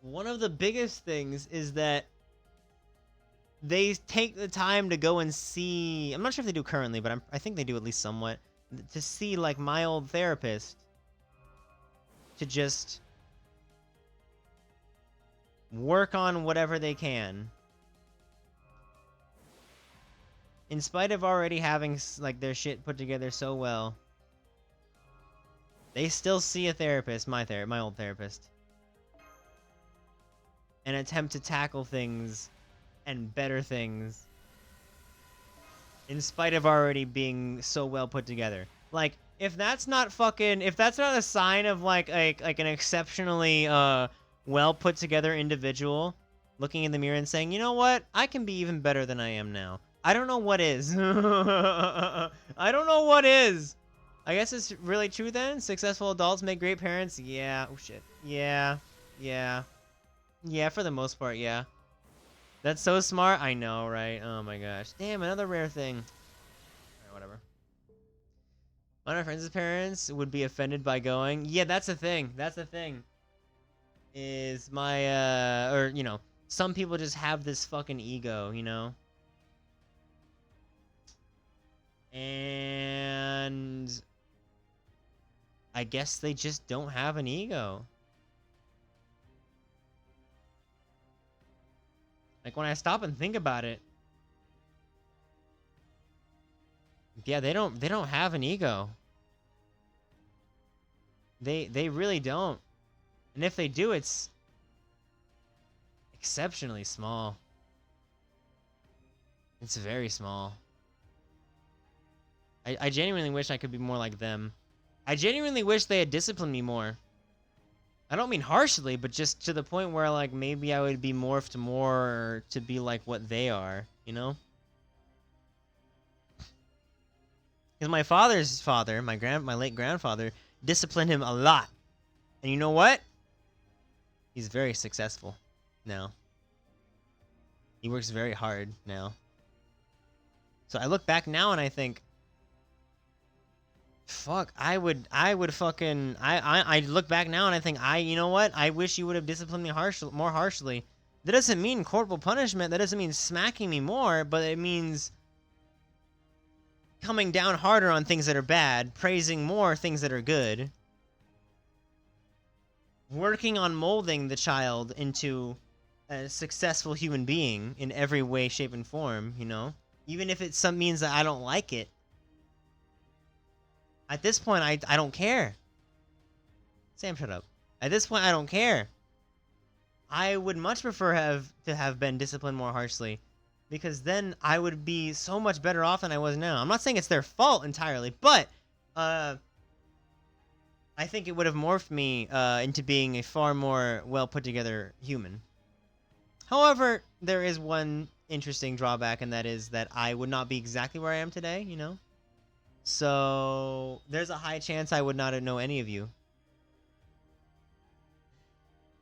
one of the biggest things is that they take the time to go and see. I'm not sure if they do currently, but I think they do at least somewhat. To see like my old therapist, to just work on whatever they can, in spite of already having like their shit put together so well. They still see a therapist, my old therapist, and attempt to tackle things and better things in spite of already being so well put together. Like, if that's not a sign of like an exceptionally well put together individual looking in the mirror and saying, you know what, I can be even better than I am now. I don't know what is. I don't know what is. I guess it's really true then. Successful adults make great parents. Yeah. Oh shit. Yeah. Yeah. Yeah. For the most part, yeah. That's so smart. I know, right? Oh my gosh. Damn, another rare thing. Alright, whatever. One of my friends' parents would be offended by going. Yeah, that's the thing. That's the thing. Is my, or, you know, some people just have this fucking ego, you know? And I guess they just don't have an ego. Like, when I stop and think about it, yeah, they don't have an ego. They really don't. And if they do, it's exceptionally small. It's very small. I genuinely wish I could be more like them. I genuinely wish they had disciplined me more. I don't mean harshly, but just to the point where, like, maybe I would be morphed more to be like what they are, you know? Because my father's father, my late grandfather, disciplined him a lot. And you know what? He's very successful now. He works very hard now. So I look back now and I think, fuck, I look back now and I think, you know what? I wish you would have disciplined me more harshly. That doesn't mean corporal punishment. That doesn't mean smacking me more, but it means coming down harder on things that are bad, praising more things that are good. Working on molding the child into a successful human being in every way, shape, and form, you know? Even if it means that I don't like it. At this point, I don't care. Sam, shut up. At this point, I don't care. I would much prefer to have been disciplined more harshly, because then I would be so much better off than I was now. I'm not saying it's their fault entirely, but I think it would have morphed me into being a far more well put together human. However, there is one interesting drawback, and that is that I would not be exactly where I am today, you know? So there's a high chance I would not know any of you.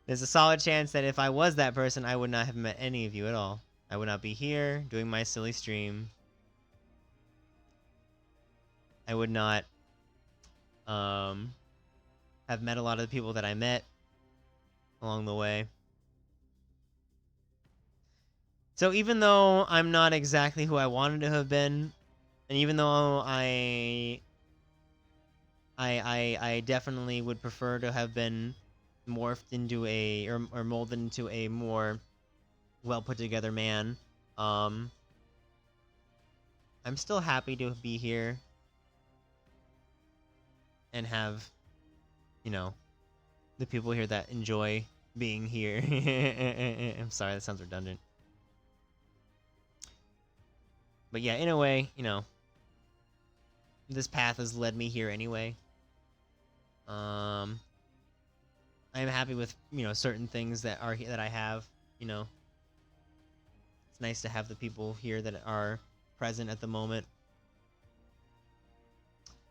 There's a solid chance that if I was that person, I would not have met any of you at all. I would not be here doing my silly stream. I would not have met a lot of the people that I met along the way. So even though I'm not exactly who I wanted to have been, and even though I definitely would prefer to have been morphed into or molded into a more well put together man, I'm still happy to be here and have, you know, the people here that enjoy being here. I'm sorry, that sounds redundant. But yeah, in a way, you know, this path has led me here anyway. I'm happy with, you know, certain things that I have, you know. It's nice to have the people here that are present at the moment.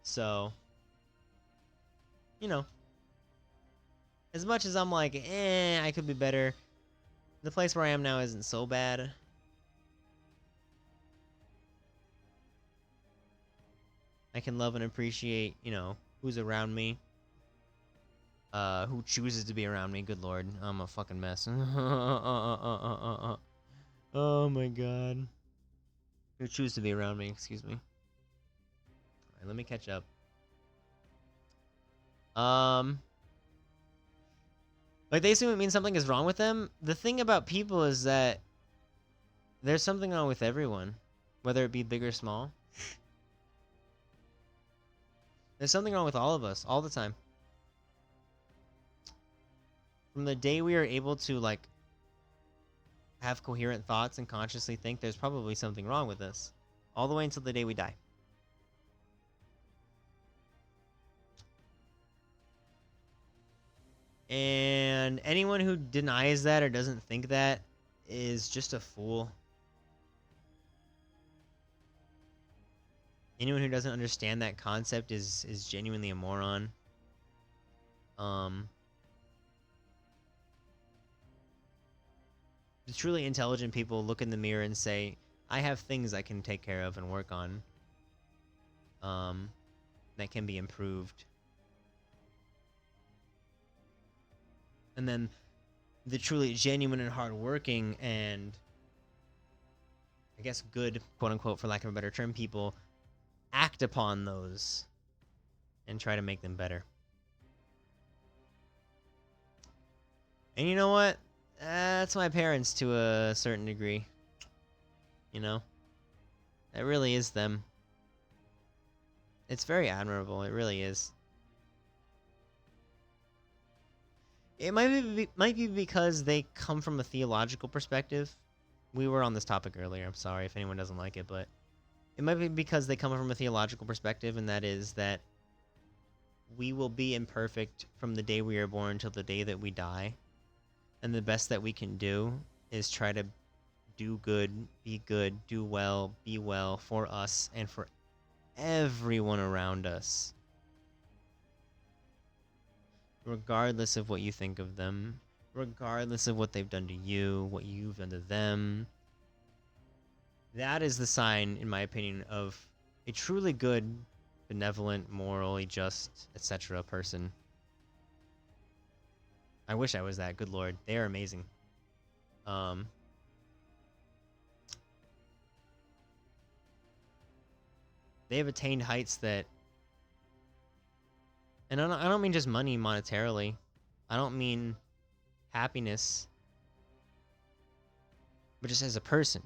So, you know, as much as I'm like, I could be better, the place where I am now isn't so bad. I can love and appreciate, you know, who's around me. who chooses to be around me. Good lord, I'm a fucking mess. Oh my god. Who choose to be around me, excuse me. Alright, let me catch up. Like, they assume it means something is wrong with them. The thing about people is that there's something wrong with everyone, whether it be big or small. There's something wrong with all of us, all the time. From the day we are able to, like, have coherent thoughts and consciously think, there's probably something wrong with us. All the way until the day we die. And anyone who denies that or doesn't think that is just a fool. Anyone who doesn't understand that concept is genuinely a moron. The truly intelligent people look in the mirror and say, I have things I can take care of and work on. That can be improved. And then the truly genuine and hardworking and, I guess, good, quote unquote, for lack of a better term, people act upon those and try to make them better. And you know what? That's my parents to a certain degree. You know? That really is them. It's very admirable. It really is. It might be because they come from a theological perspective. We were on this topic earlier. I'm sorry if anyone doesn't like it, but it might be because they come from a theological perspective, and that is that we will be imperfect from the day we are born till the day that we die. And the best that we can do is try to do good, do well, be well for us and for everyone around us. Regardless of what you think of them, regardless of what they've done to you, what you've done to them. That is the sign, in my opinion, of a truly good, benevolent, morally just, etc. person. I wish I was that. Good lord. They are amazing. They have attained heights that... And I don't mean just money monetarily. I don't mean happiness. But just as a person.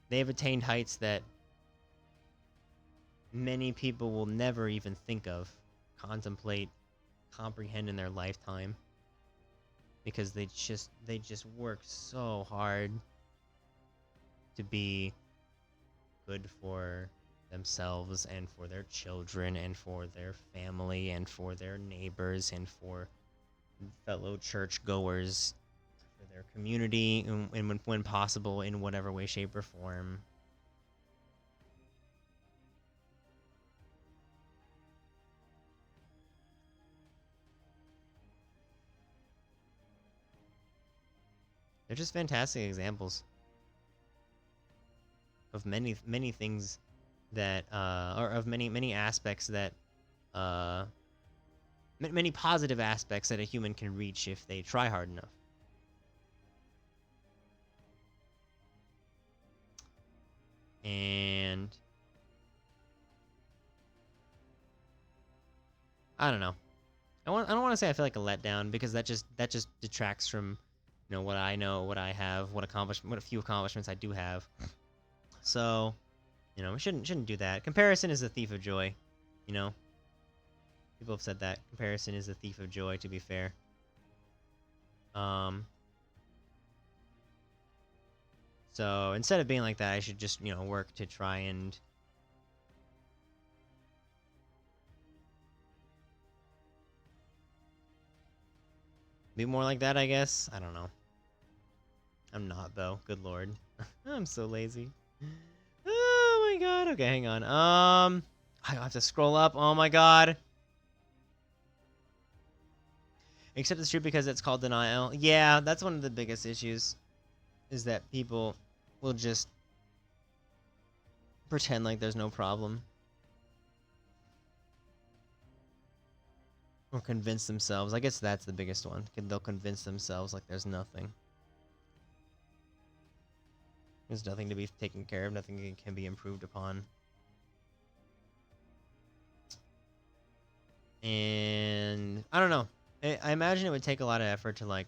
They have attained heights that many people will never even think of, contemplate, comprehend in their lifetime. Because they just work so hard to be good for themselves and for their children and for their family and for their neighbors and for fellow churchgoers, for their community, and when possible, in whatever way, shape, or form. They're just fantastic examples of many things that or of many aspects that many positive aspects that a human can reach if they try hard enough. And I don't know. I don't want to say I feel like a letdown, because that just detracts from, you know, what I know, what I have, what a few accomplishments I do have. So, you know, we shouldn't do that. Comparison is the thief of joy, you know. People have said that comparison is the thief of joy, to be fair. So instead of being like that, I should just, you know, work to try and be more like that, I guess. I don't know. I'm not, though. Good lord. I'm so lazy. Oh my god. Okay, hang on. I have to scroll up. Oh my god. Except it's true because it's called denial. Yeah, that's one of the biggest issues. Is that people will just pretend like there's no problem. Or convince themselves. I guess that's the biggest one. They'll convince themselves like there's nothing. There's nothing to be taken care of. Nothing can be improved upon. And I don't know. I imagine it would take a lot of effort to like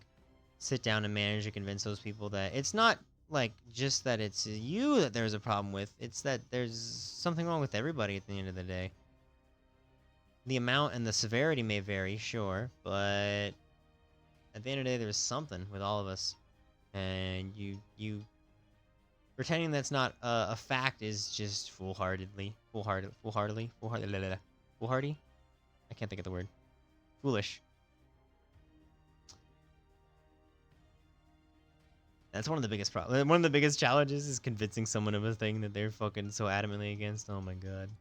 sit down and manage to convince those people that it's not like just that it's you that there's a problem with. It's that there's something wrong with everybody at the end of the day. The amount and the severity may vary, sure, but at the end of the day, there's something with all of us, and you pretending that's not a fact is just foolhardy. I can't think of the word. Foolish. That's one of the biggest problems. One of the biggest challenges is convincing someone of a thing that they're fucking so adamantly against. Oh my god.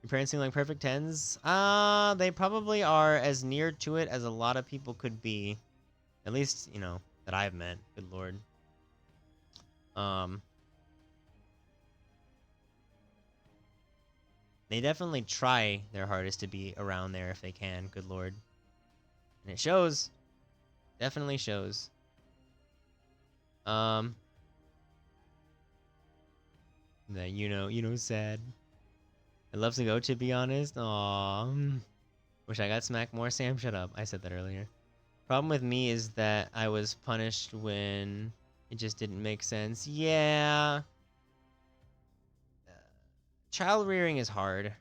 Your parents seem like perfect tens. They probably are as near to it as a lot of people could be. At least, you know, that I've met. Good lord. They definitely try their hardest to be around there if they can. Good lord. And it shows. Definitely shows. That sad. I'd love to go, to be honest. Aww. Wish I got smacked more. Sam, shut up. I said that earlier. Problem with me is that I was punished when it just didn't make sense. Yeah. Child rearing is hard.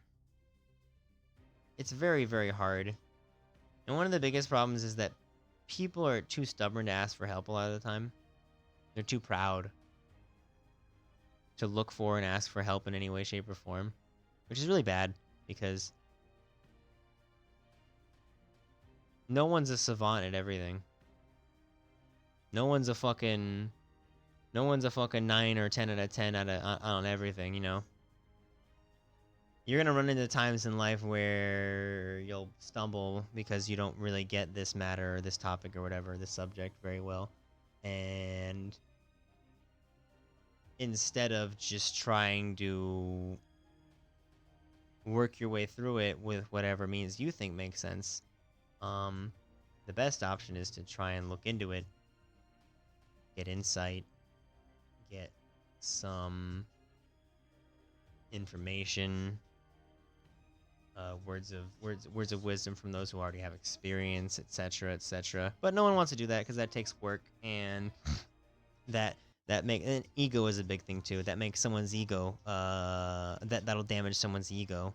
It's very, very hard. And one of the biggest problems is that people are too stubborn to ask for help a lot of the time. They're too proud to look for and ask for help in any way, shape, or form. Which is really bad, because no one's a savant at everything. No one's a fucking 9 or 10 out of 10 on everything, you know? You're gonna run into times in life where you'll stumble because you don't really get this matter or this topic or whatever, this subject very well. And instead of just trying to work your way through it with whatever means you think makes sense, the best option is to try and look into it, get insight, get some information, words of wisdom from those who already have experience, etc., etc. But no one wants to do that because that takes work, and and ego is a big thing too. That makes someone's ego that'll damage someone's ego.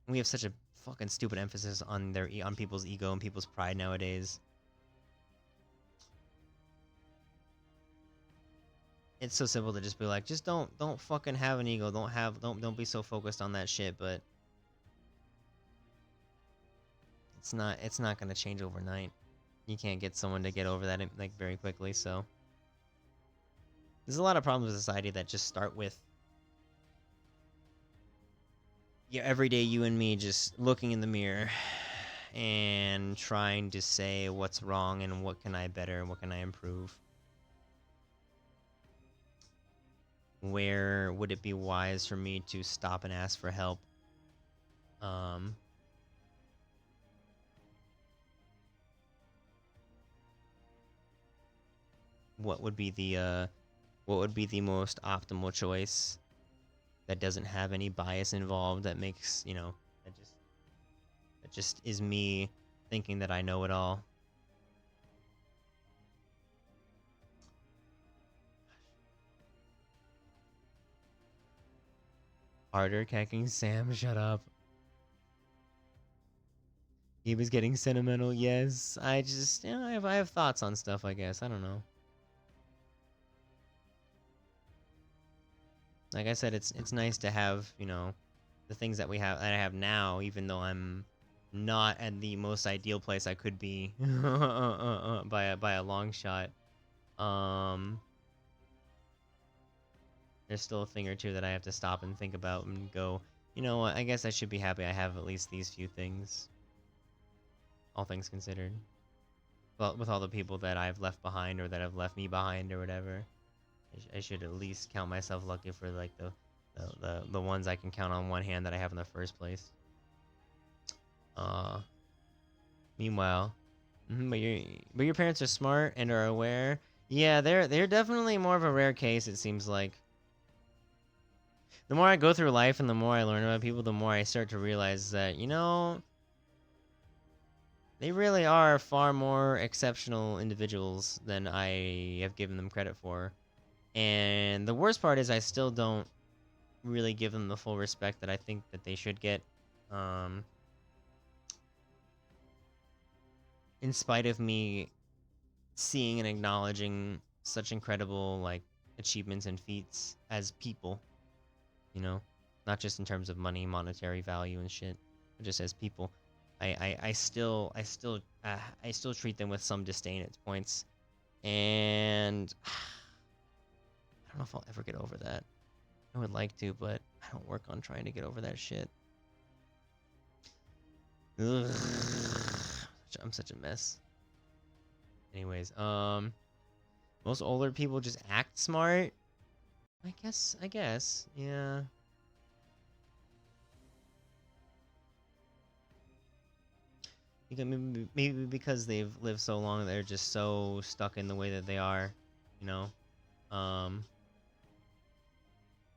We have such a fucking stupid emphasis on people's ego and people's pride nowadays. It's so simple to just be like, just don't fucking have an ego. Don't be so focused on that shit. But it's not gonna change overnight. You can't get someone to get over that like very quickly. So there's a lot of problems with society that just start with everyday you and me just looking in the mirror and trying to say what's wrong and what can I better and what can I improve. Where would it be wise for me to stop and ask for help? What would be the most optimal choice that doesn't have any bias involved, that makes, that just is me thinking that I know it all. Harder cacking Sam, shut up. He was getting sentimental, yes. I just, I have thoughts on stuff, I guess. I don't know. Like I said, it's nice to have, the things that I have now, even though I'm not at the most ideal place I could be by a long shot. There's still a thing or two that I have to stop and think about and go, you know what, I guess I should be happy I have at least these few things. All things considered. Well, with all the people that I've left behind or that have left me behind or whatever, I should at least count myself lucky for like the ones I can count on one hand that I have in the first place. Uh, Meanwhile, but your parents are smart and are aware. Yeah, they're definitely more of a rare case. It seems like. The more I go through life and the more I learn about people, the more I start to realize that, they really are far more exceptional individuals than I have given them credit for. And the worst part is I still don't really give them the full respect that I think that they should get. Um, in spite of me seeing and acknowledging such incredible like achievements and feats as people, you know, not just in terms of money, monetary value and shit, but just as people. I still treat them with some disdain at points, and I don't know if I'll ever get over that. I would like to, but I don't work on trying to get over that shit. Ugh. I'm such a mess. Anyways, most older people just act smart. I guess, yeah. Because maybe because they've lived so long, they're just so stuck in the way that they are, you know. Um,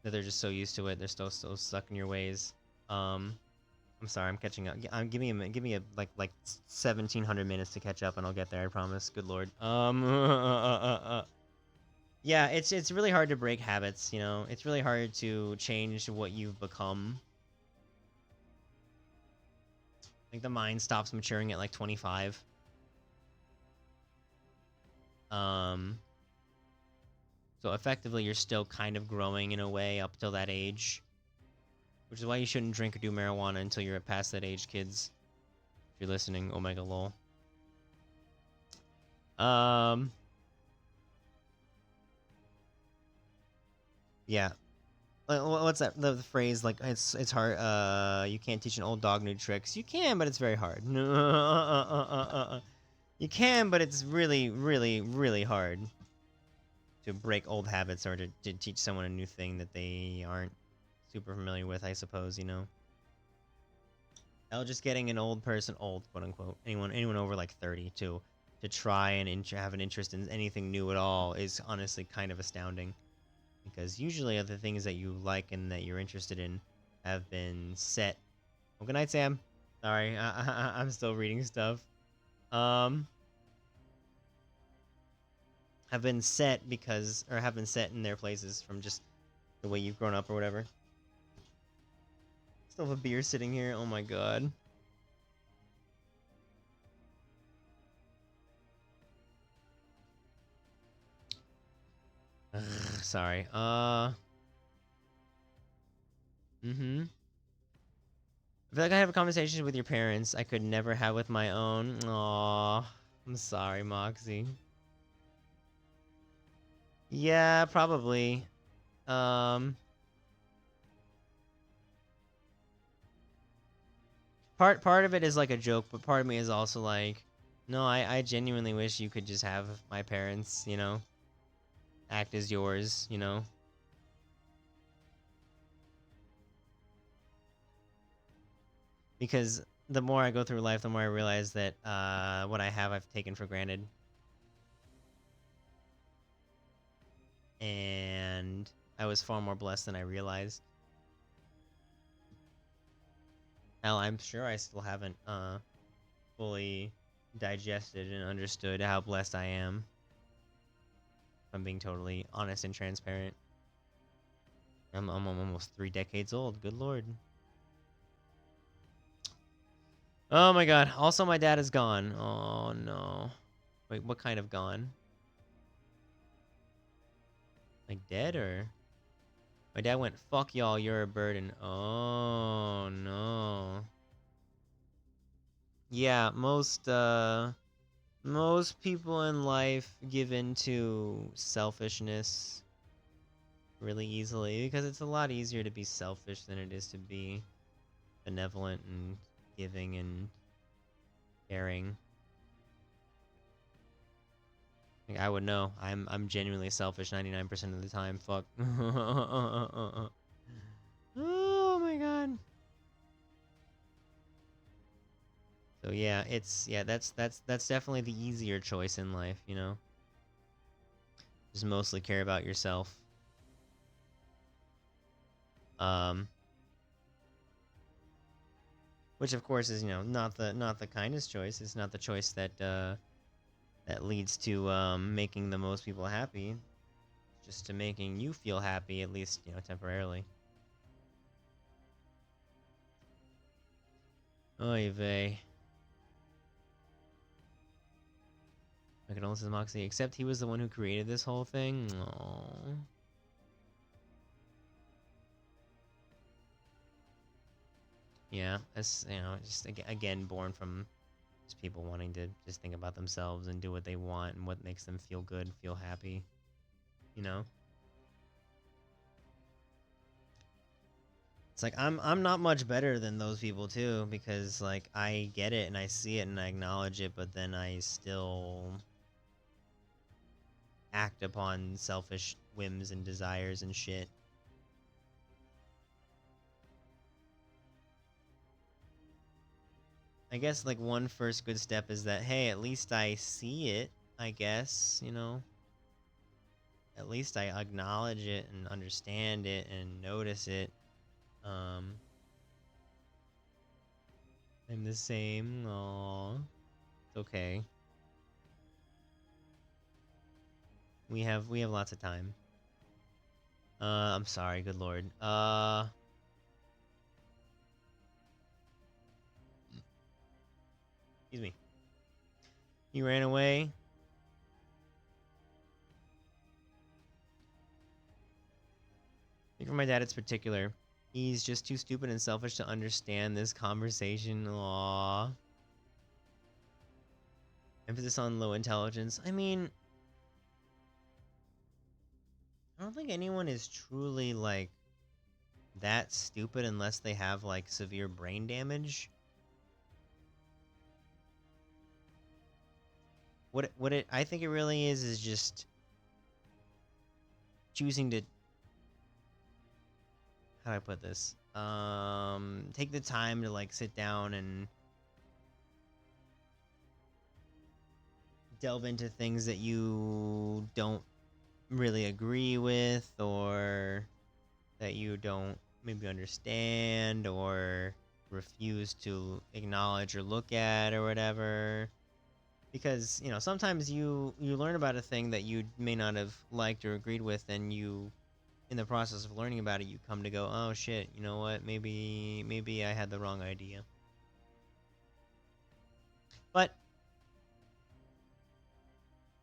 that they're just so used to it. They're so stuck in your ways. Um, I'm sorry, I'm catching up. Give me a minute. Give me a like 1,700 minutes to catch up, and I'll get there. I promise. Good lord. Yeah, it's really hard to break habits. You know, it's really hard to change what you've become. Like the mind stops maturing at like 25. Um, so effectively, you're still kind of growing in a way up till that age, which is why you shouldn't drink or do marijuana until you're past that age, kids. If you're listening, Omega lol. Um, yeah. What's that? The phrase like it's hard. You can't teach an old dog new tricks. You can, but it's very hard. You can, but it's really, really, really hard to break old habits or to teach someone a new thing that they aren't super familiar with. I suppose, you know. Hell, just getting an old person, old quote unquote, anyone over like 30 to try and have an interest in anything new at all is honestly kind of astounding. Because usually other things that you like and that you're interested in have been set. Oh, good night, Sam. Sorry, I'm still reading stuff. Um, have been set because, or have been set in their places from just the way you've grown up or whatever. Still have a beer sitting here. Oh my god. Sorry. Mm-hmm. I feel like I have a conversation with your parents I could never have with my own. Aww. I'm sorry, Moxie. Yeah, probably. Um, part of it is like a joke, but part of me is also like, no, I genuinely wish you could just have my parents, you know, act as yours, you know. Because the more I go through life, the more I realize that what I have I've taken for granted. And I was far more blessed than I realized. Hell, I'm sure I still haven't fully digested and understood how blessed I am. If I'm being totally honest and transparent. I'm almost 3 decades old. Good lord. Oh my god. Also, my dad is gone. Oh no. Wait, what kind of gone? Like dead or? My dad went, fuck y'all, you're a burden. Oh no. Yeah, most people in life give in to selfishness really easily because it's a lot easier to be selfish than it is to be benevolent and giving and caring. Like, I would know. I'm genuinely selfish 99% of the time. Fuck. Oh my god. So yeah, that's definitely the easier choice in life, you know. Just mostly care about yourself. Um, which of course is, you know, not the kindest choice. It's not the choice that that leads to making the most people happy. Just to making you feel happy, at least, you know, temporarily. Oy vey. My condolences, Moxie. Except he was the one who created this whole thing. Aww. Yeah, that's, you know, just again born from just people wanting to just think about themselves and do what they want and what makes them feel good, feel happy. You know, it's like I'm not much better than those people too, because like I get it and I see it and I acknowledge it, but then I still act upon selfish whims and desires and shit. I guess like one first good step is that, hey, at least I see it, I guess, you know. At least I acknowledge it and understand it and notice it. Um I'm the same. Aww. It's okay. We have lots of time. I'm sorry, good lord. Excuse me. He ran away. I think for my dad it's particular. He's just too stupid and selfish to understand this conversation. Aww. Emphasis on low intelligence. I mean, I don't think anyone is truly like that stupid unless they have like severe brain damage. What it I think it really is just choosing to, how do I put this? Take the time to like sit down and delve into things that you don't really agree with, or that you don't maybe understand or refuse to acknowledge or look at or whatever. Because, you know, sometimes you learn about a thing that you may not have liked or agreed with, and you, in the process of learning about it, you come to go, oh shit, you know what, maybe I had the wrong idea. But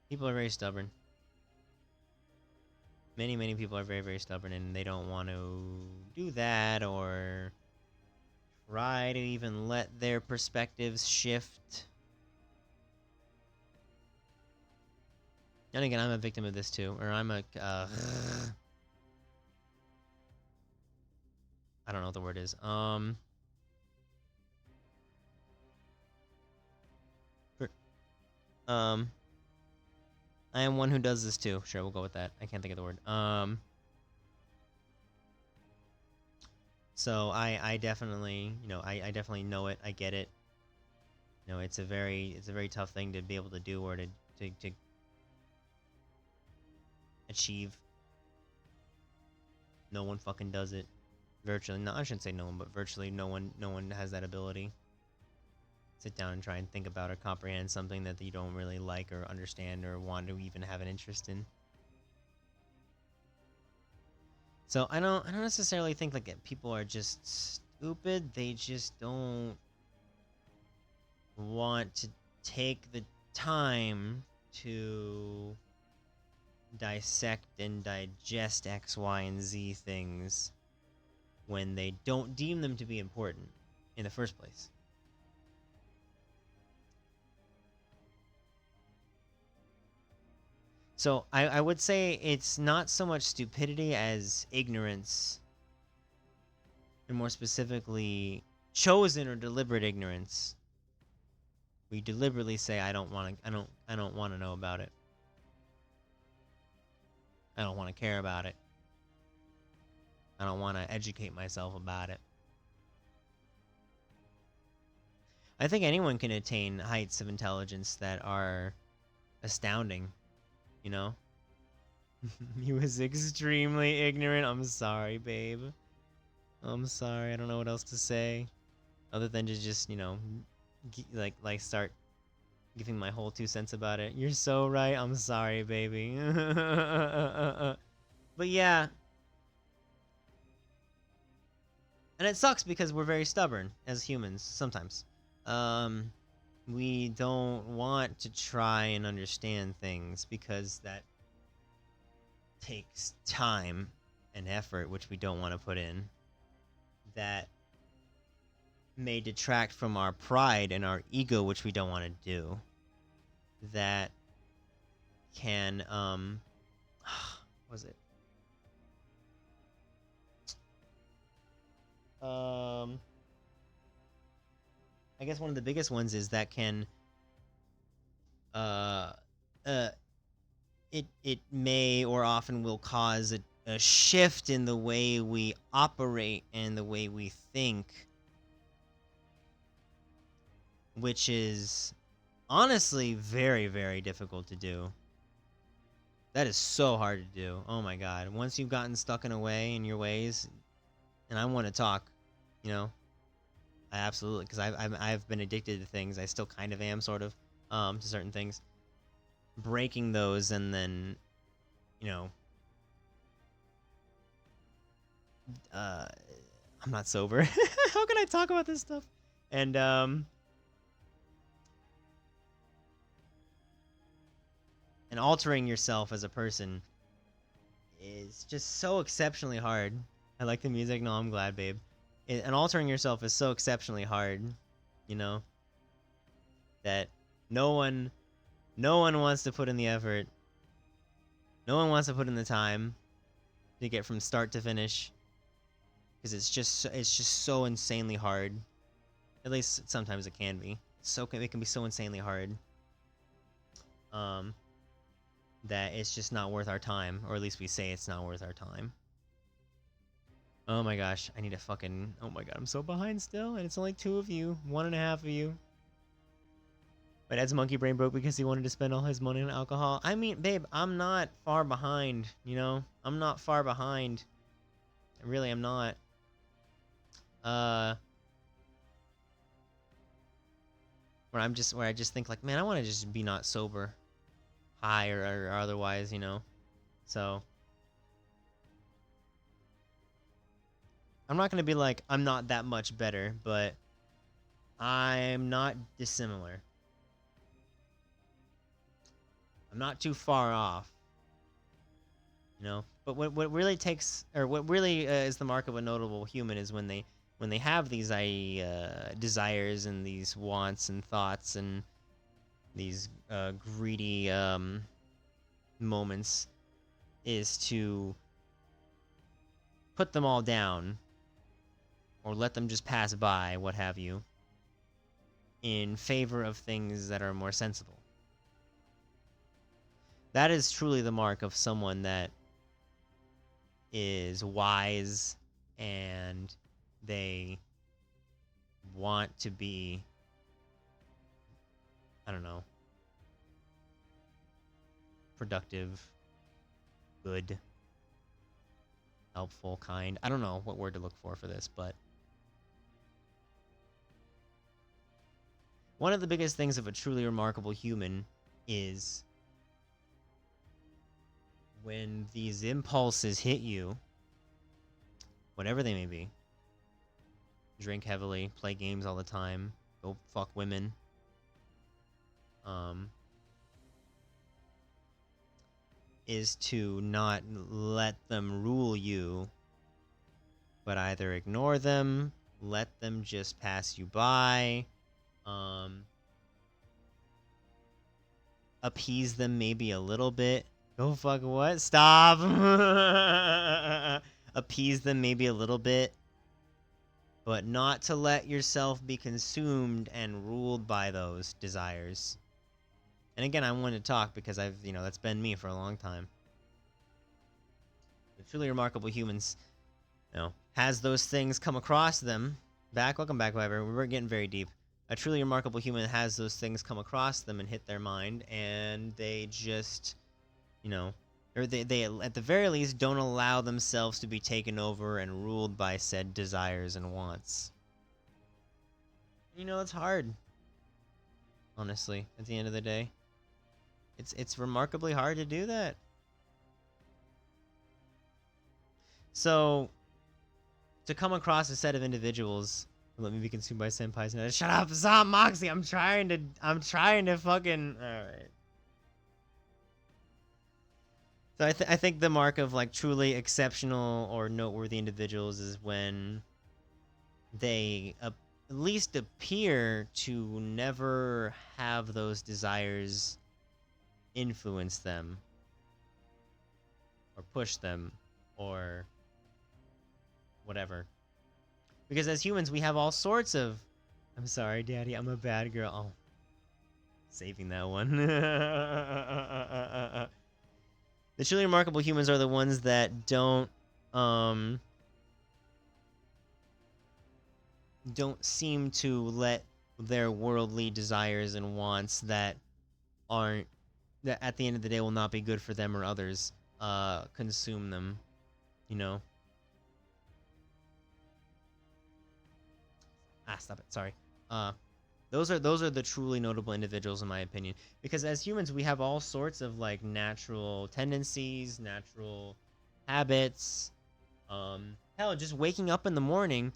people are very stubborn. Many people are very stubborn, and they don't want to do that or try to even let their perspectives shift. And again, I'm a victim of this too, or I'm a I don't know what the word is. For, um I am one who does this too. Sure, we'll go with that. I can't think of the word. So I definitely, you know, I definitely know it. I get it. You know, it's a very tough thing to be able to do, or to achieve. No one fucking does it. Virtually, no, I shouldn't say no one, but virtually no one has that ability. Sit down and try and think about or comprehend something that you don't really like or understand or want to even have an interest in. So I don't necessarily think like that people are just stupid. They just don't want to take the time to dissect and digest X, Y, and Z things when they don't deem them to be important in the first place. So I would say it's not so much stupidity as ignorance, and more specifically, chosen or deliberate ignorance. We deliberately say, I don't want to know about it. I don't want to care about it. I don't want to educate myself about it. I think anyone can attain heights of intelligence that are astounding, you know? He was extremely ignorant. I'm sorry, babe. I'm sorry. I don't know what else to say other than to just, you know, like start giving my whole 2 cents about it. You're so right. I'm sorry, baby. But yeah. And it sucks because we're very stubborn as humans sometimes. We don't want to try and understand things because that takes time and effort, which we don't want to put in. That may detract from our pride and our ego, which we don't want to do. That can, what was it? I guess one of the biggest ones is that can, uh, it may or often will cause a shift in the way we operate and the way we think, which is honestly very, very difficult to do. That is so hard to do. Oh my god. Once you've gotten stuck in a way in your ways, and I want to talk, you know, I absolutely, because I've been addicted to things. I still kind of am, sort of, to certain things. Breaking those and then, you know, I'm not sober. How can I talk about this stuff? And altering yourself as a person is just so exceptionally hard. I like the music. No, I'm glad, babe. And altering yourself is so exceptionally hard, you know, that no one wants to put in the effort. No one wants to put in the time to get from start to finish, because it's just so insanely hard. At least sometimes it can be. It can be so insanely hard. That it's just not worth our time, or at least we say it's not worth our time. Oh my gosh, I need a fucking... Oh my god, I'm so behind still, and it's only 2 of you, 1.5 of you. My dad's monkey brain broke because he wanted to spend all his money on alcohol. I mean, babe, I'm not far behind, you know? I'm not far behind. I really am not. Where I just think like, man, I want to just be not sober. High or otherwise, you know? So... I'm not gonna be like, I'm not that much better, but I'm not dissimilar. I'm not too far off, you know. But what really takes, or what really is the mark of a notable human is when they have these desires and these wants and thoughts and these greedy moments, is to put them all down or let them just pass by, what have you, in favor of things that are more sensible. That is truly the mark of someone that is wise and they want to be, I don't know, productive, good, helpful, kind. I don't know what word to look for this, but one of the biggest things of a truly remarkable human is when these impulses hit you, whatever they may be, drink heavily, play games all the time, go fuck women, is to not let them rule you, but either ignore them, let them just pass you by, appease them maybe a little bit. Go fuck what? Stop! Appease them maybe a little bit, but not to let yourself be consumed and ruled by those desires. And again, I want to talk because that's been me for a long time. The truly remarkable humans, has those things come across them. Welcome back, whoever. We're getting very deep. A truly remarkable human has those things come across them and hit their mind, and they just, you know, or they at the very least don't allow themselves to be taken over and ruled by said desires and wants. You know, it's hard, honestly, at the end of the day. It's remarkably hard to do that. So, to come across a set of individuals, let me be consumed by senpais. No, shut up, stop, Moxie. I'm trying to fucking. All right. So I think the mark of like truly exceptional or noteworthy individuals is when they at least appear to never have those desires influence them or push them or whatever. Because as humans, we have all sorts of. I'm sorry, Daddy. I'm a bad girl. Oh, saving that one. The truly remarkable humans are the ones that um, don't seem to let their worldly desires and wants that aren't that at the end of the day will not be good for them or others consume them. You know. Stop it. Sorry. Uh, those are the truly notable individuals in my opinion, because as humans we have all sorts of like natural tendencies, natural habits. Hell, just waking up in the morning,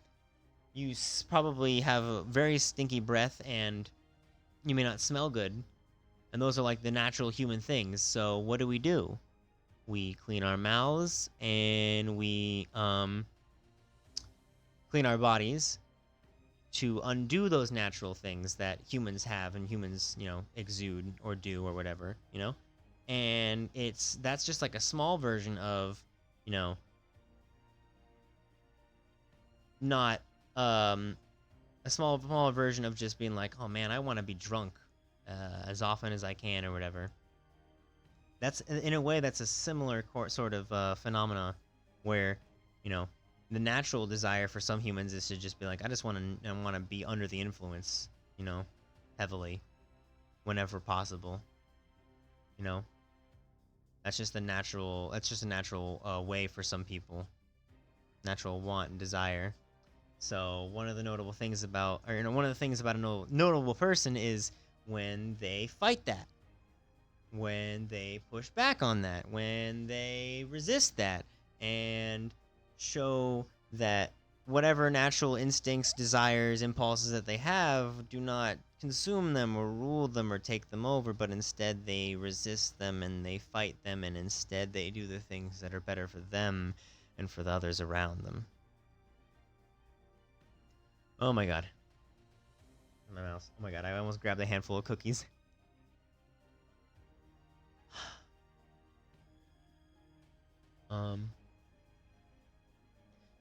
you probably have a very stinky breath and you may not smell good, and those are like the natural human things. So what do? We clean our mouths and we clean our bodies to undo those natural things that humans have and humans, exude or do or whatever. And that's just like a small version of, you know, not a small version of just being like, oh man, I want to be drunk as often as I can or whatever. That's in a way that's a similar sort of phenomena where, you know, the natural desire for some humans is to just be like, I want to be under the influence, heavily, whenever possible. You know, That's just a natural way for some people, natural want and desire. So one of the notable things about, or one of the things about a notable person is when they fight that, when they push back on that, when they resist that, and show that whatever natural instincts, desires, impulses that they have do not consume them or rule them or take them over, but instead they resist them and they fight them, and instead they do the things that are better for them and for the others around them. Oh my god. My mouse. Oh my god, I almost grabbed a handful of cookies. um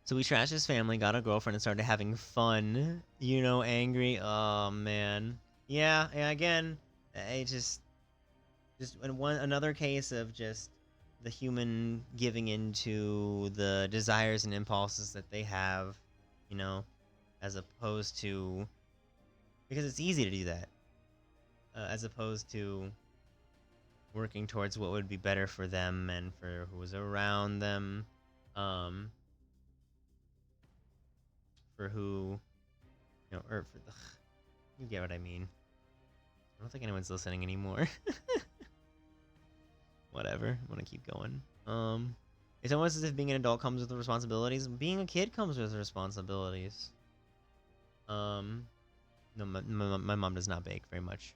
So we trashed his family, got a girlfriend, and started having fun. Angry. Oh man. Yeah. Yeah. Again, I just another case of just the human giving into the desires and impulses that they have, as opposed to, because it's easy to do that, as opposed to working towards what would be better for them and for who was around them. For who, or for the, you get what I mean. I don't think anyone's listening anymore. Whatever. I'm gonna keep going. It's almost as if being an adult comes with responsibilities. Being a kid comes with responsibilities. No, my mom does not bake very much.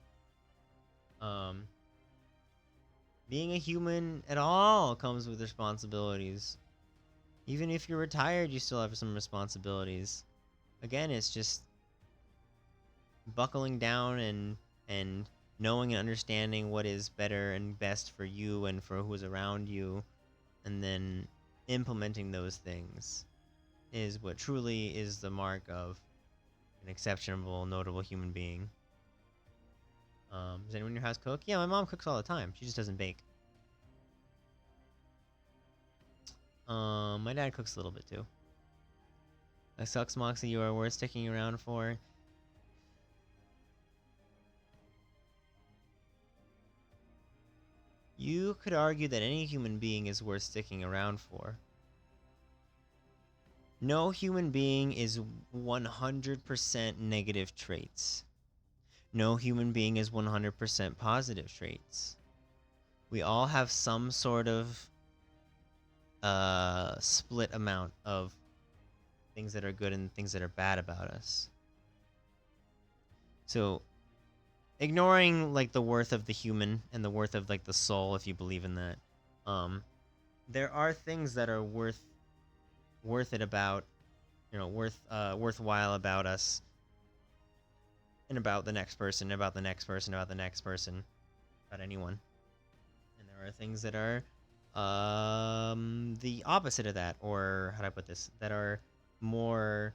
Being a human at all comes with responsibilities. Even if you're retired, you still have some responsibilities. Again, it's just buckling down and knowing and understanding what is better and best for you and for who's around you, and then implementing those things is what truly is the mark of an exceptional, notable human being. Does anyone in your house cook? Yeah, my mom cooks all the time. She just doesn't bake. My dad cooks a little bit too. That sucks, Moxie. You are worth sticking around for. You could argue that any human being is worth sticking around for. No human being is 100% negative traits. No human being is 100% positive traits. We all have some sort of split amount of things that are good and things that are bad about us. So ignoring like the worth of the human and the worth of like the soul, if you believe in that, there are things that are worth it about, worthwhile about us, and about the next person, about the next person, about the next person, about anyone. And there are things that are the opposite of that, or how do I put this, that are more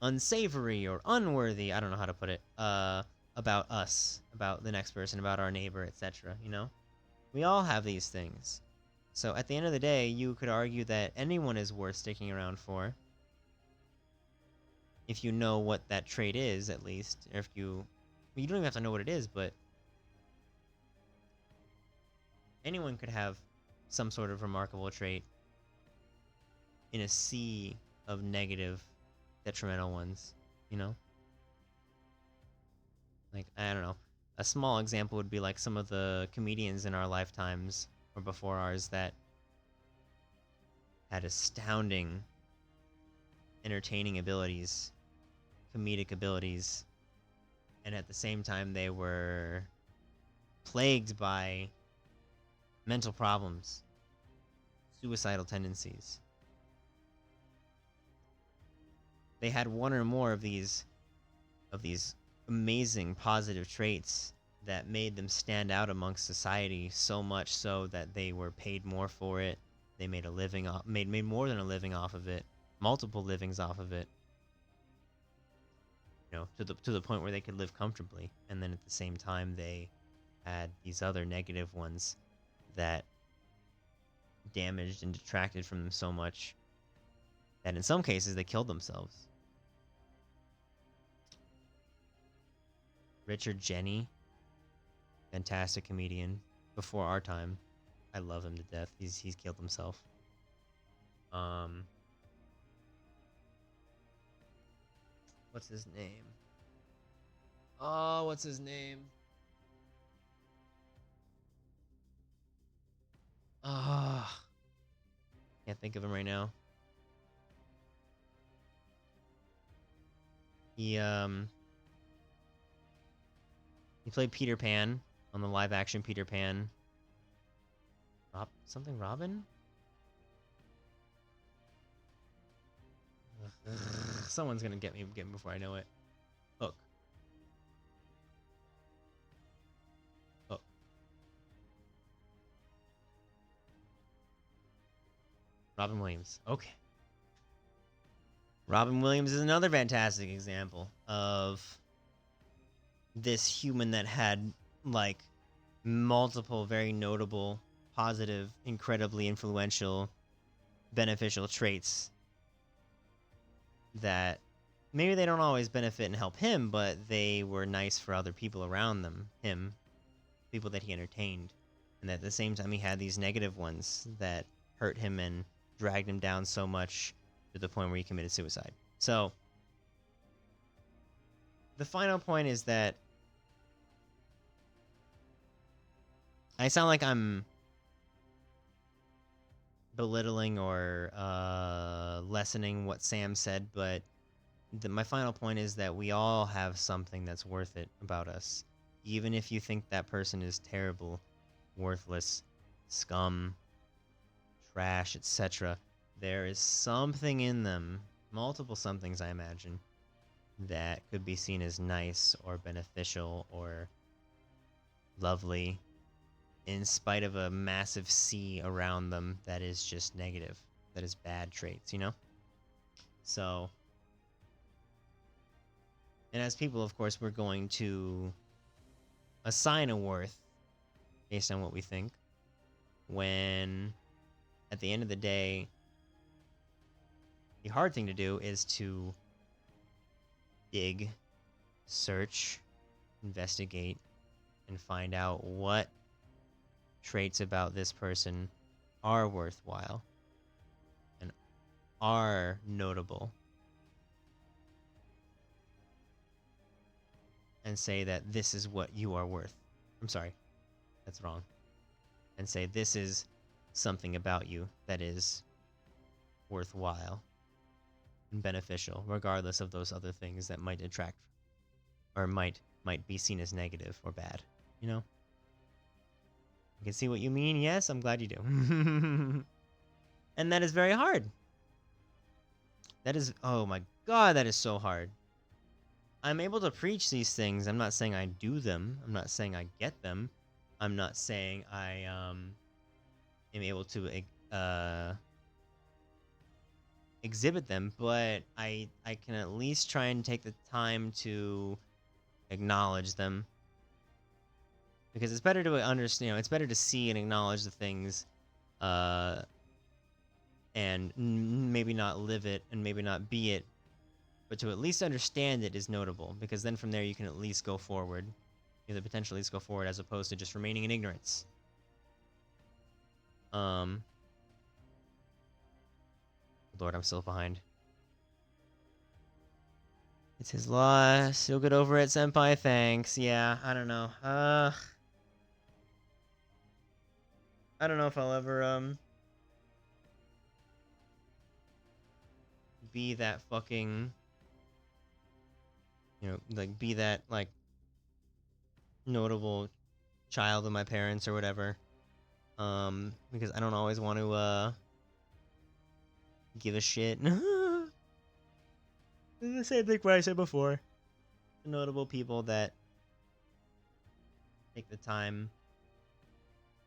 unsavory or unworthy, I don't know how to put it, about us, about the next person, about our neighbor, etc. We all have these things. So at the end of the day, you could argue that anyone is worth sticking around for, if you know what that trait is, at least. Or if you don't even have to know what it is, but anyone could have some sort of remarkable trait in a sea of negative, detrimental ones, Like, I don't know. A small example would be like some of the comedians in our lifetimes, or before ours, that had astounding entertaining abilities, comedic abilities, and at the same time they were plagued by mental problems, suicidal tendencies. They had one or more of these amazing positive traits that made them stand out amongst society, so much so that they were paid more for it. They made a living off, made more than a living off of it, multiple livings off of it. To the point where they could live comfortably. And then at the same time, they had these other negative ones that damaged and detracted from them so much that in some cases they killed themselves. Richard Jenny, fantastic comedian before our time. I love him to death. He's killed himself. What's his name? Oh, what's his name? Can't think of him right now. He played Peter Pan on the live action Peter Pan. Robin? Someone's gonna get me before I know it. Hook. Robin Williams. Okay. Robin Williams is another fantastic example of this human that had like multiple very notable, positive, incredibly influential, beneficial traits that maybe they don't always benefit and help him, but they were nice for other people around him, people that he entertained. And at the same time, he had these negative ones that hurt him and dragged him down so much to the point where he committed suicide. So the final point is that I sound like I'm belittling or lessening what Sam said, but my final point is that we all have something that's worth it about us. Even if you think that person is terrible, worthless, scum, trash, etc., there is something in them, multiple somethings I imagine, that could be seen as nice or beneficial or lovely, in spite of a massive sea around them that is just negative, that is bad traits, So, and as people, of course, we're going to assign a worth based on what we think, when at the end of the day, the hard thing to do is to dig, search, investigate, and find out what traits about this person are worthwhile and are notable, and say that this is what you are worth. I'm sorry, that's wrong. And say this is something about you that is worthwhile and beneficial, regardless of those other things that might detract or might be seen as negative or bad. You know? I can see what you mean. Yes, I'm glad you do. And that is very hard. That is, oh my god, that is so hard. I'm able to preach these things. I'm not saying I do them. I'm not saying I get them. I'm not saying I am able to exhibit them, but I can at least try and take the time to acknowledge them, because it's better to understand. You know, it's better to see and acknowledge the things, and maybe not live it and maybe not be it, but to at least understand it is notable, because then from there you can at least go forward. You know, the potential at least go forward, as opposed to just remaining in ignorance. Lord, I'm still behind. It's his loss. You'll get over it, senpai. Thanks. Yeah, I don't know. I don't know if I'll ever be that fucking, you know, like be that like notable child of my parents or whatever. Because I don't always want to give a shit. The same thing what I said before. The notable people that take the time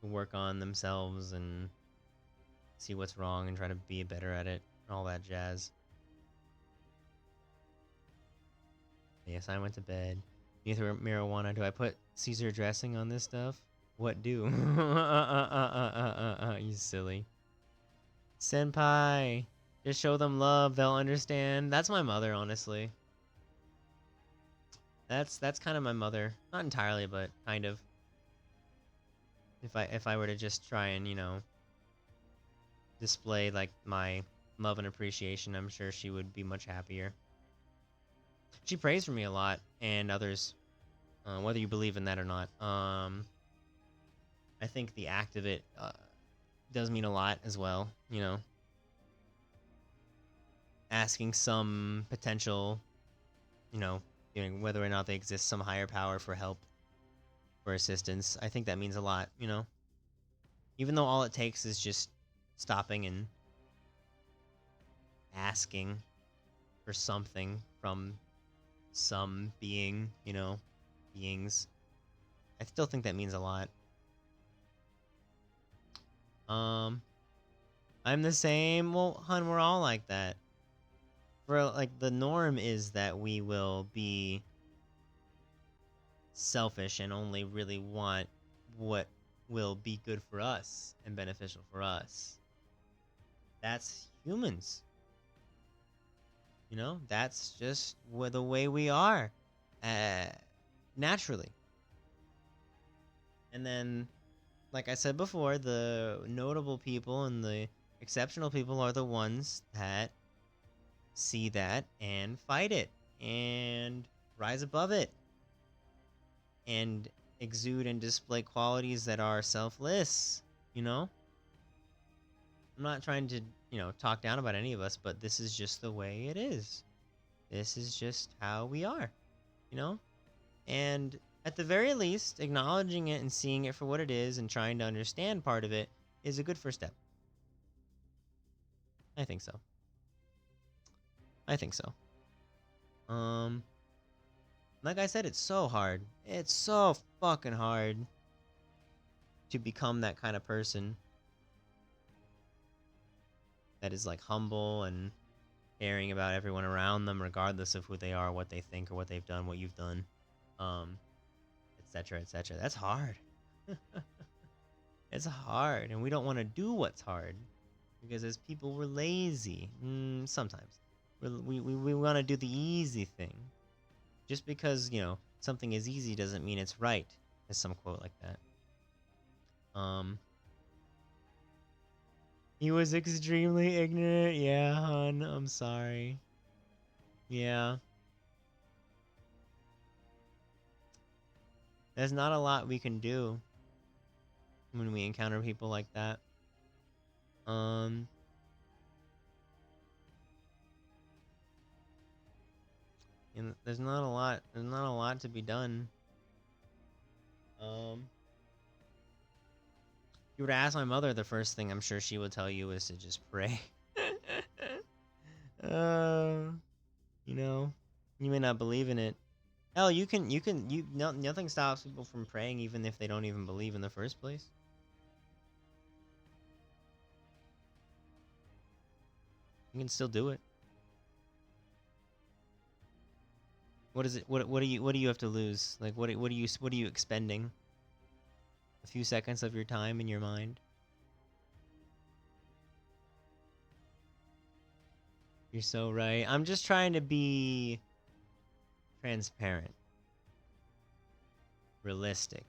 to work on themselves and see what's wrong and try to be better at it, and all that jazz. Yes, I went to bed. You threw marijuana. Do I put Caesar dressing on this stuff? What do? You silly. Senpai, just show them love. They'll understand. That's my mother, honestly. That's kind of my mother. Not entirely, but kind of. If I were to just try and, you know, display like my love and appreciation, I'm sure she would be much happier. She prays for me a lot, and others, whether you believe in that or not. I think the act of it does mean a lot as well, you know. Asking some potential, you know, whether or not they exist, some higher power for help, for assistance. I think that means a lot, you know. Even though all it takes is just stopping and asking for something from some being, you know, beings. I still think that means a lot. I'm the same. Well, hun, we're all like that. Like, the norm is that we will be selfish and only really want what will be good for us and beneficial for us. That's humans. You know, that's just the way we are, naturally. And then, like I said before, the notable people and the exceptional people are the ones that see that and fight it and rise above it and exude and display qualities that are selfless, you know? I'm not trying to, you know, talk down about any of us, but this is just the way it is. This is just how we are, you know? And at the very least, acknowledging it and seeing it for what it is and trying to understand part of it is a good first step. I think so. I think so. Like I said, it's so hard. It's so fucking hard to become that kind of person that is like humble and caring about everyone around them, regardless of who they are, what they think, or what they've done, what you've done, etc., etc. That's hard. It's hard, and we don't want to do what's hard because as people, we're lazy. Sometimes we want to do the easy thing. Just because, you know, something is easy doesn't mean it's right. There's some quote like that. Um, he was extremely ignorant. Yeah, hun, I'm sorry. Yeah. There's not a lot we can do when we encounter people like that. Um, and there's not a lot. There's not a lot to be done. If you were to ask my mother, the first thing I'm sure she would tell you is to just pray. uh, you know, you may not believe in it. Hell, nothing stops people from praying even if they don't even believe in the first place. You can still do it. What is it? What do you have to lose? Like what are you expending? A few seconds of your time in your mind. You're so right. I'm just trying to be transparent, realistic,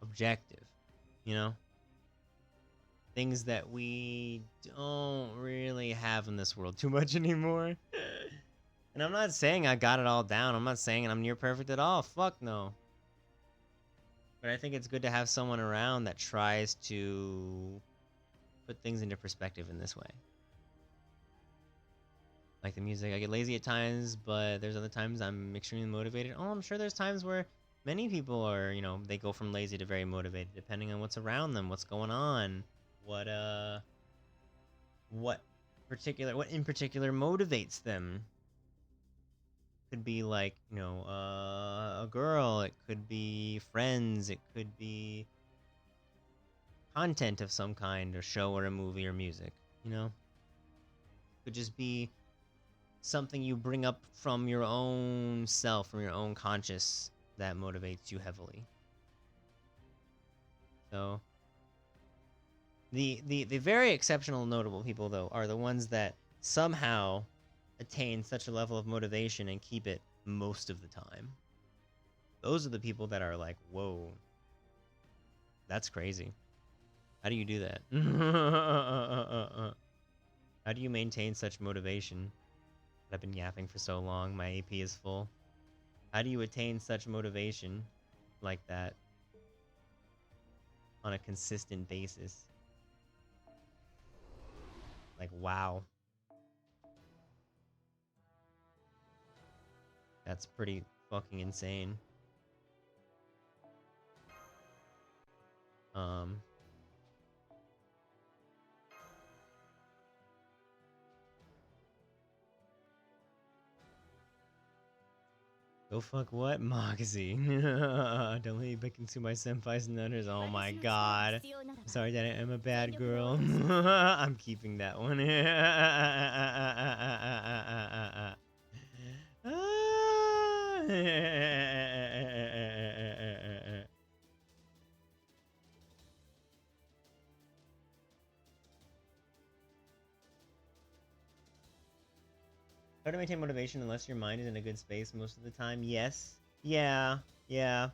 objective, you know? Things that we don't really have in this world too much anymore. And I'm not saying I got it all down. I'm not saying I'm near perfect at all. Fuck no. But I think it's good to have someone around that tries to put things into perspective in this way. Like the music, I get lazy at times, but there's other times I'm extremely motivated. Oh, I'm sure there's times where many people are, they go from lazy to very motivated, depending on what's around them, what's going on, what in particular motivates them. Could be like, a girl, it could be friends, it could be content of some kind, a show or a movie or music, could just be something you bring up from your own self, from your own conscious, that motivates you heavily. So the very exceptional notable people though are the ones that somehow attain such a level of motivation and keep it most of the time. Those are the people that are like, whoa, that's crazy. How do you do that? How do you maintain such motivation? I've been yapping for so long, my AP is full. How do you attain such motivation like that on a consistent basis? Like, wow. That's pretty fucking insane. Go fuck what? Moxie. Don't let me back into my senpais and others. Oh my god. I'm sorry that I am a bad girl. I'm keeping that one. How to maintain motivation unless your mind is in a good space most of the time? Yes. Yeah. Yeah.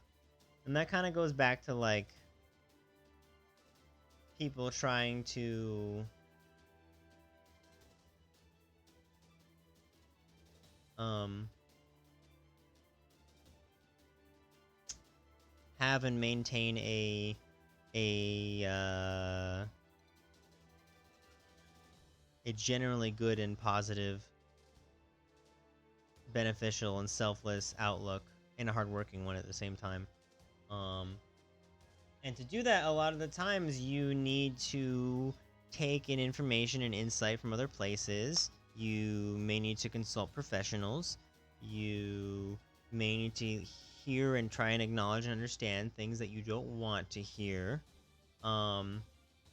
And that kind of goes back to, like, people trying to... have and maintain a generally good and positive, beneficial and selfless outlook, and a hardworking one at the same time. And to do that, a lot of the times you need to take in information and insight from other places. You may need to consult professionals. You may need to hear and try and acknowledge and understand things that you don't want to hear.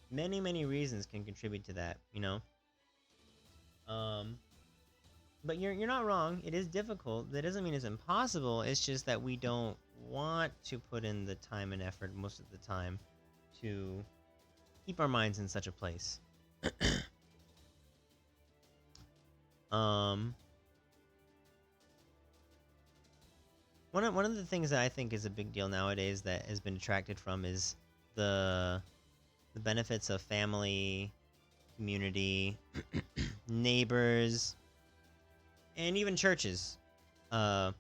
Many reasons can contribute to that, But you're not wrong. It is difficult. That doesn't mean it's impossible. It's just that we don't want to put in the time and effort most of the time to keep our minds in such a place. One of the things that I think is a big deal nowadays that has been detracted from is the the benefits of family, community, neighbors, and even churches. Uh,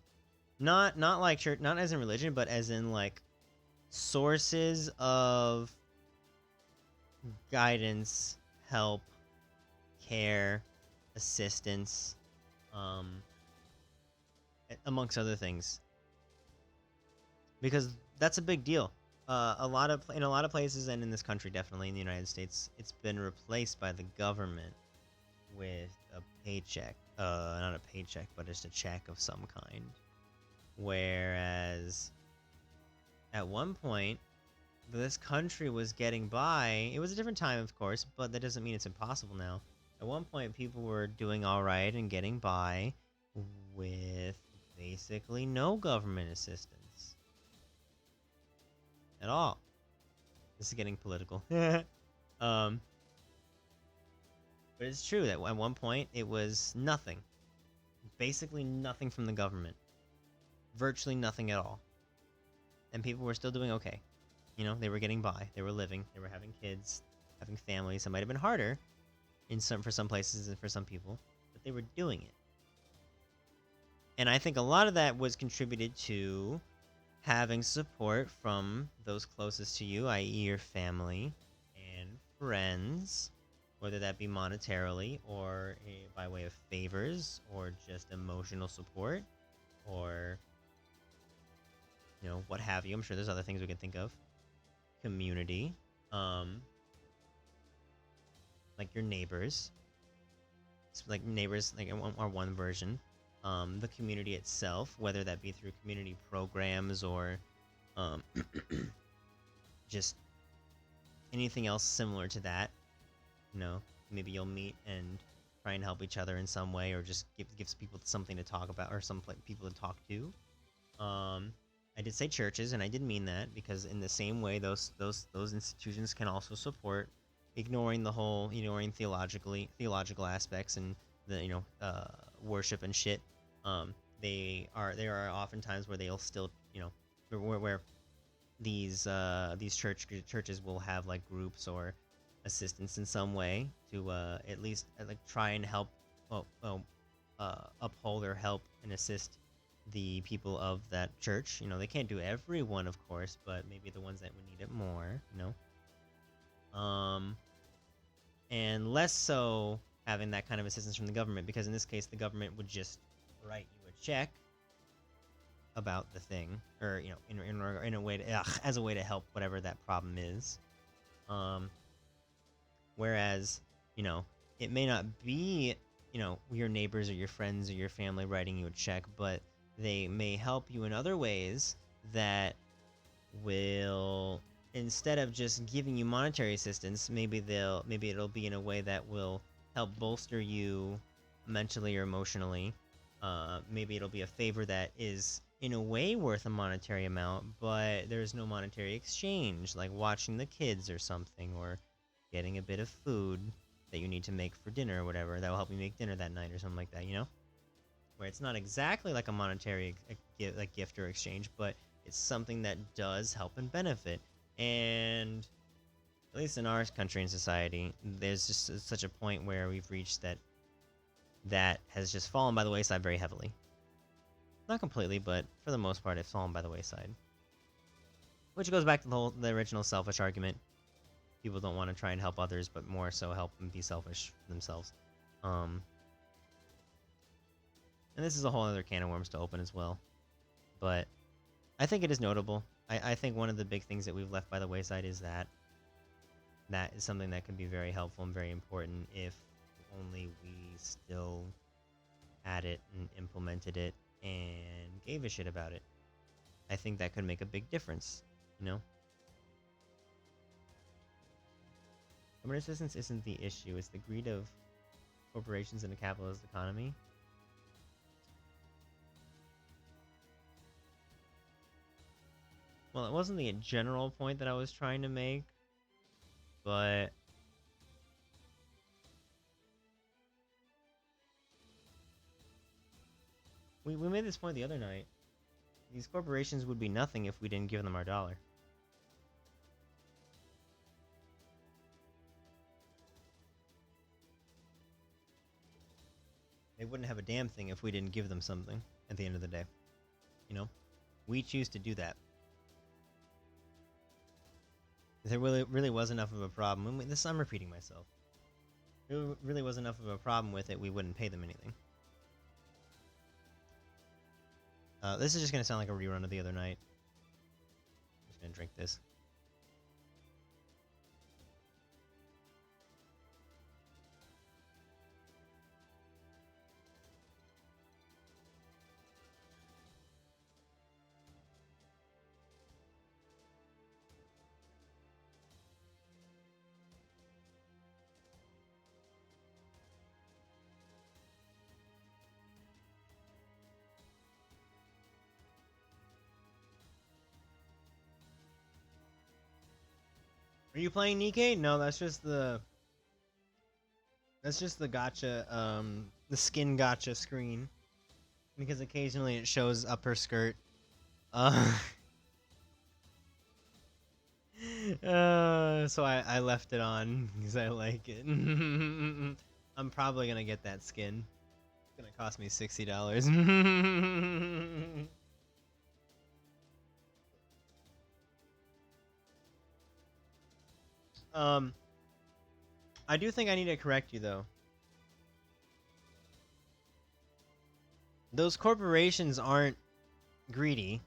not like church, not as in religion, but as in like sources of guidance, help, care, assistance, um, amongst other things, because that's a big deal. In a lot of places and in this country, definitely in the United States, it's been replaced by the government with a paycheck. Not a paycheck, but just a check of some kind. Whereas at one point, this country was getting by. It was a different time, of course, but that doesn't mean it's impossible now. At one point, people were doing all right and getting by with basically no government assistance at all. This is getting political. um, but it's true that at one point it was nothing. Basically nothing from the government. Virtually nothing at all. And people were still doing okay. You know, they were getting by. They were living. They were having kids, having families. It might have been harder for some places and for some people, but they were doing it. And I think a lot of that was contributed to having support from those closest to you, i.e. your family and friends, whether that be monetarily or by way of favors or just emotional support or, you know, what have you. I'm sure there's other things we can think of. Community, like your neighbors, like neighbors, like are one version. The community itself, whether that be through community programs or um, just anything else similar to that. You know, maybe you'll meet and try and help each other in some way, or just gives people something to talk about, or some people to talk to. I did say churches, and I did mean that because in the same way, those institutions can also support ignoring theological aspects and the worship and shit. There are often times where they'll still where these churches will have like groups or assistance in some way to at least like try and help uphold or help and assist the people of that church. You know, they can't do everyone, of course, but maybe the ones that would need it more. And less so having that kind of assistance from the government, because in this case, the government would just write you a check about the thing, or in a way to, as a way to help whatever that problem is. Whereas, you know, it may not be, your neighbors or your friends or your family writing you a check, but they may help you in other ways that will, instead of just giving you monetary assistance, maybe it'll be in a way that will help bolster you mentally or emotionally. Maybe it'll be a favor that is in a way worth a monetary amount, but there's no monetary exchange, like watching the kids or something, or getting a bit of food that you need to make for dinner or whatever that will help you make dinner that night or something like that, where it's not exactly like a monetary gift or exchange, but it's something that does help and benefit. And at least in our country and society, there's just such a point where we've reached that has just fallen by the wayside very heavily. Not completely, but for the most part, it's fallen by the wayside. Which goes back to the original selfish argument. People don't want to try and help others, but more so help them be selfish themselves. And this is a whole other can of worms to open as well. But I think it is notable. I think one of the big things that we've left by the wayside is that is something that can be very helpful and very important if only we still had it and implemented it and gave a shit about it. I think that could make a big difference, Government assistance isn't the issue, it's the greed of corporations in a capitalist economy. Well, it wasn't the general point that I was trying to make, but we made this point the other night. These corporations would be nothing if we didn't give them our dollar. They wouldn't have a damn thing if we didn't give them something at the end of the day. You know? We choose to do that. If there really was enough of a problem, I'm repeating myself. If there really was enough of a problem with it, we wouldn't pay them anything. This is just gonna sound like a rerun of the other night. I'm just gonna drink this. Are you playing Nikkei? No, that's just the gotcha, the skin gotcha screen. Because occasionally it shows up her skirt. So I left it on because I like it. I'm probably gonna get that skin. It's gonna cost me $60. I do think I need to correct you though. Those corporations aren't greedy.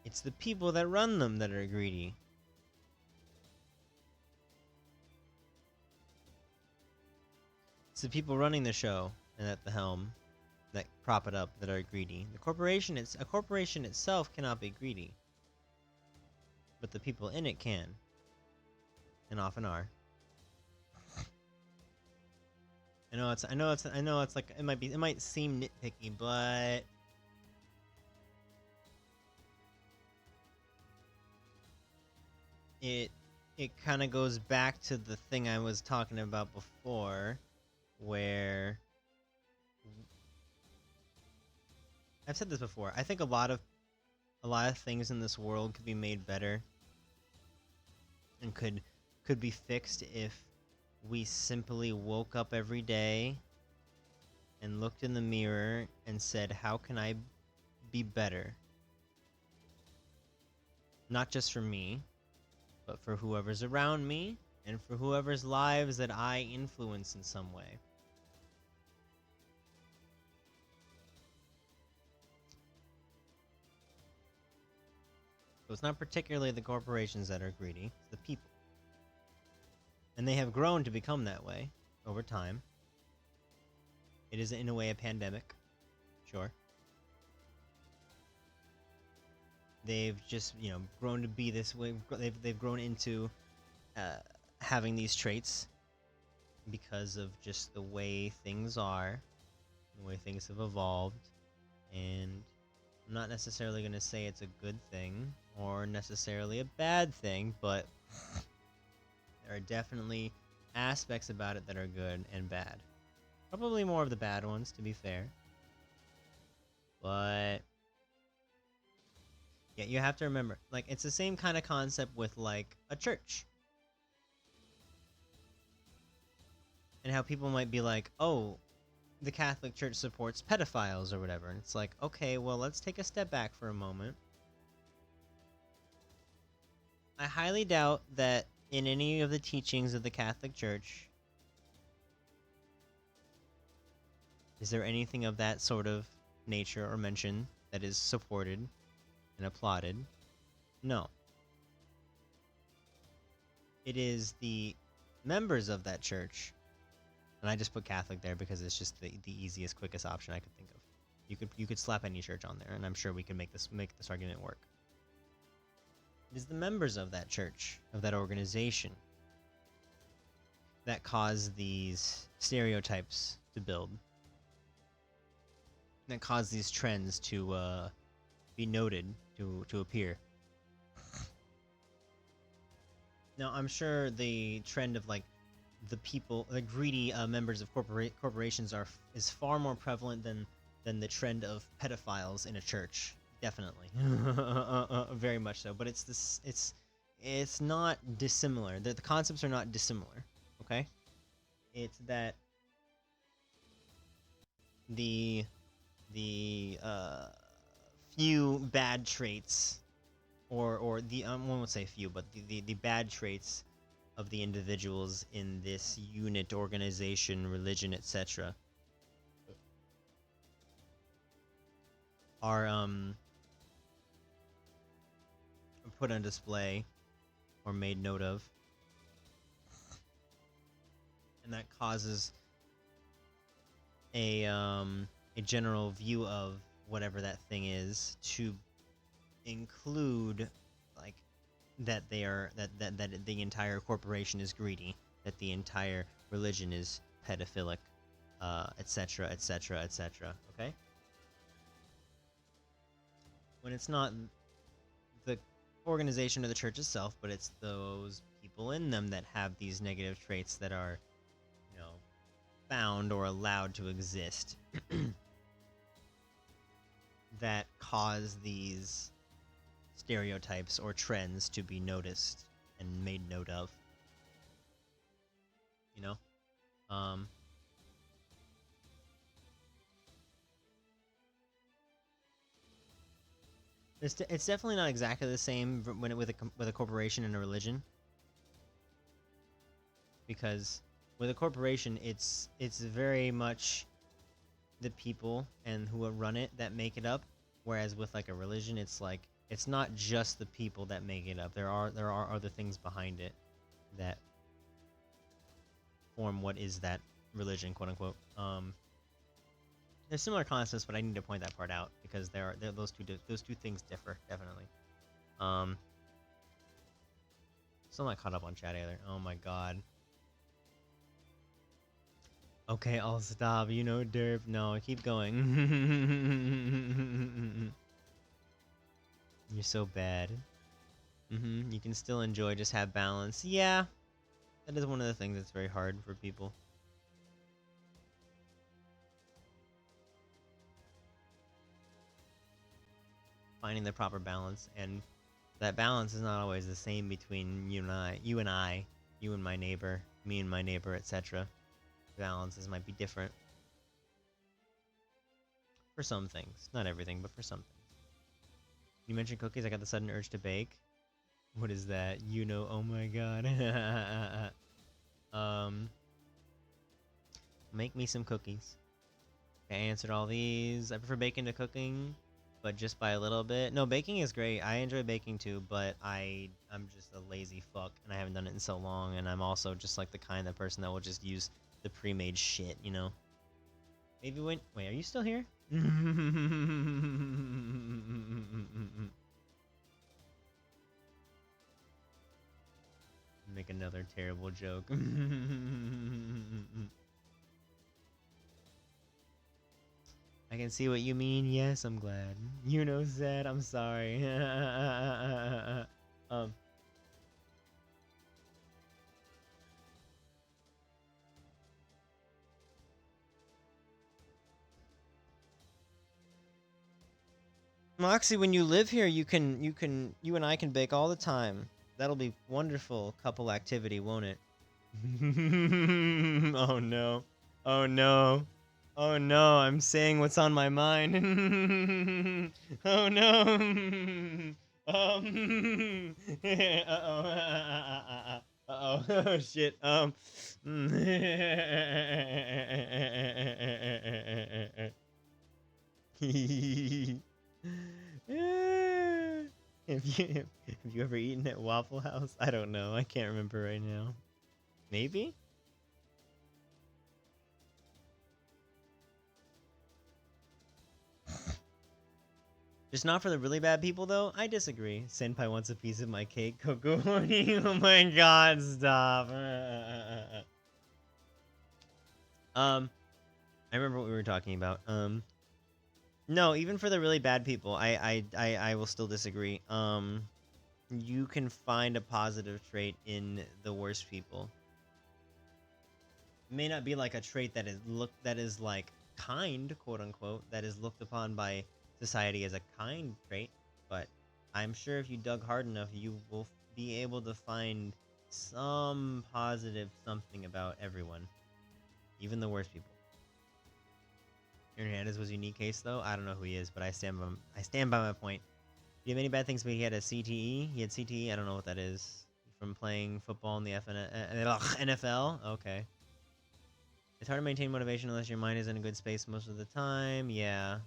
It's the people that run them that are greedy. It's the people running the show and at the helm that prop it up that are greedy. A corporation itself cannot be greedy. But the people in it can. And often are. I know it's like it might seem nitpicky, but it kind of goes back to the thing I was talking about before, where I've said this before. I think a lot of things in this world could be made better and could be fixed if we simply woke up every day and looked in the mirror and said, how can I be better? Not just for me, but for whoever's around me and for whoever's lives that I influence in some way. So it's not particularly the corporations that are greedy, it's the people. And they have grown to become that way over time. It is in a way a pandemic, sure. They've just, grown to be this way. They've grown into having these traits because of just the way things are, the way things have evolved. And I'm not necessarily going to say it's a good thing or necessarily a bad thing, but there are definitely aspects about it that are good and bad. Probably more of the bad ones, to be fair. But yeah, you have to remember, like, it's the same kind of concept with, like, a church. And how people might be like, oh, the Catholic Church supports pedophiles or whatever. And it's like, okay, well, let's take a step back for a moment. I highly doubt that in any of the teachings of the Catholic Church is there anything of that sort of nature or mention that is supported and applauded? No. It is the members of that church, and I just put Catholic there because it's just the easiest, quickest option I could think of. You could slap any church on there, and I'm sure we can make this argument work. It is the members of that church, of that organization, that cause these stereotypes to build, that cause these trends to be noted, to appear. Now, I'm sure the trend of, like, the greedy members of corporations is far more prevalent than than the trend of pedophiles in a church. Definitely, very much so. But it's this. It's not dissimilar. The concepts are not dissimilar. Okay, it's that the few bad traits, or the one would say few, but the bad traits of the individuals in this unit, organization, religion, etc. are put on display or made note of, and that causes a general view of whatever that thing is to include, like, that they are that the entire corporation is greedy, that the entire religion is pedophilic, etc., etc., etc. Okay, when it's not the organization or the church itself, but it's those people in them that have these negative traits that are, found or allowed to exist, that cause these stereotypes or trends to be noticed and made note of. You know? It's definitely not exactly the same when with a corporation and a religion, because with a corporation, it's very much the people and who run it that make it up, whereas with like a religion, it's like it's not just the people that make it up. There are other things behind it that form what is that religion, quote unquote. There's similar concepts, but I need to point that part out because those two things differ definitely. Still not caught up on chat either. Oh my god. Okay, I'll stop. Derp. No, keep going. You're so bad. You can still enjoy, just have balance. Yeah, that is one of the things that's very hard for people. Finding the proper balance, and that balance is not always the same between you and I, you and my neighbor, me and my neighbor, etc. Balances might be different for some things. Not everything, but for some things. You mentioned cookies, I got the sudden urge to bake. What is that? Oh my god. Make me some cookies. I answered all these. I prefer baking to cooking, but just by a little bit. No, baking is great. I enjoy baking too, but I'm just a lazy fuck, and I haven't done it in so long, and I'm also just like the kind of person that will just use the pre-made shit, Maybe wait, are you still here? Make another terrible joke. I can see what you mean. Yes, I'm glad. Sad. I'm sorry. Moxie, when you live here, you and I can bake all the time. That'll be wonderful couple activity, won't it? Oh no. Oh no. Oh no, I'm saying what's on my mind. Oh no. Uh-oh. Uh-oh. Oh shit. Have you ever eaten at Waffle House? I don't know. I can't remember right now. Maybe? Just not for the really bad people, though? I disagree. Senpai wants a piece of my cake. Coco horny. Oh my god, stop. I remember what we were talking about. No, even for the really bad people, I will still disagree. You can find a positive trait in the worst people. It may not be like a trait that is like kind, quote unquote, that is looked upon by society as a kind trait, but I'm sure if you dug hard enough, you will be able to find some positive something about everyone, even the worst people. Hernandez was a unique case, though. I don't know who he is, but I stand by my point. Do you have any bad things? But he had a CTE. He had CTE. I don't know what that is. From playing football in the NFL. Okay. It's hard to maintain motivation unless your mind is in a good space most of the time. Yeah.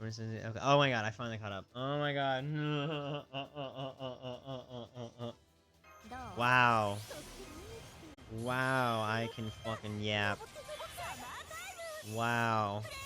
Okay. Oh my god, I finally caught up. Oh my god. Wow. Wow, I can fucking yap. Wow.